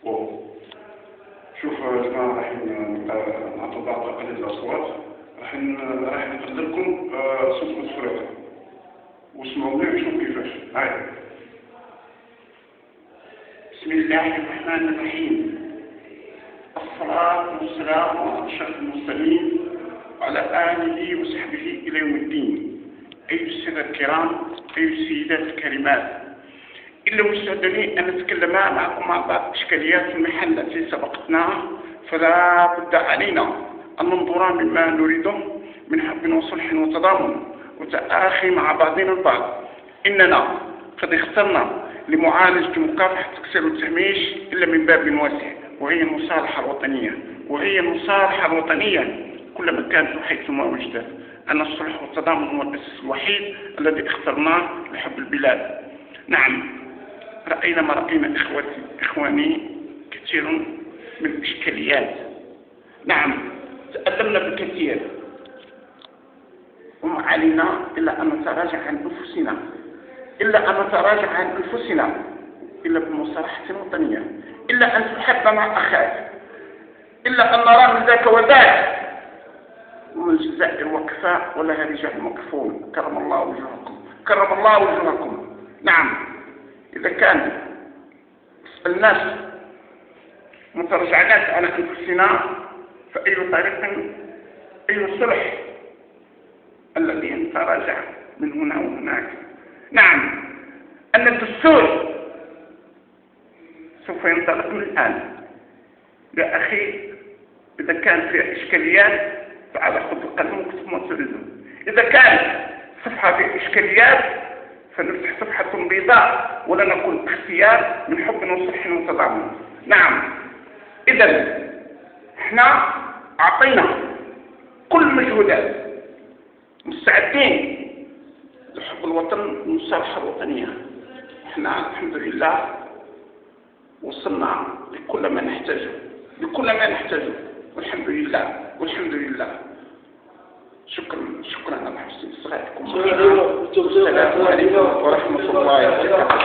أوه. شوف احنا راح نعطوا بعض أقل الأصوات، راح نقدر لكم صوت الفريق واسمعوا لي وشوفوا كيفاش. هاي. بسم الله الرحمن الرحيم. الصلاة والسلام على أشرف المرسلين وعلى آله وصحبه إلى يوم الدين. أيها السادة الكرام، أيها السيدات الكريمات، إلا وسعدني أن أتكلم معكم عن بعض الإشكاليات في المحل التي سبقتنا، فلا بد علينا أن ننظر مما نريده من حب وصلح وتضامن وتآخي مع بعضنا البعض. إننا قد اخترنا لمعالجة مكافحة التكسير والتهميش إلا من باب واسع، وهي المصالحة الوطنية. كلما كانت حيثما وجدت، أن الصلح والتضامن هو الأساس الوحيد الذي اخترناه لحب البلاد. نعم، رأينا ما رأينا إخواني كثير من الإشكاليات. نعم، تألمنا بالكثير، وما علينا إلا أن نتراجع عن أنفسنا، إلا بمصالحة وطنية، إلا أن تحب مع أخاك، إلا أن نرى من ذاك وذاك. ومن الجزائر وكفاء ولها رجال مكفون. كرم الله وجوهكم. نعم، إذا كان الناس مترجعنات على أنفسنا، فأي طريق، أي صلح الذي نتراجع من هنا وهناك. نعم، أن الدستور سوف ينطلق من الآن. يا أخي، إذا كان فيه إشكاليات فعلى خذ القلم واكتب ما تريده. إذا كان صفحة فيها إشكاليات فنفتح صفحة بيضاء، ولا نقول اختيار من حب وصلح وتضامن. نعم، إذا احنا أعطينا كل مجهودات، مستعدين لحب الوطن والمصالحة الوطنية. احنا الحمد لله وصلنا لكل ما نحتاجه، والحمد لله. شكرا على حسن استماعكم. السلام عليكم ورحمة الله وبركاته.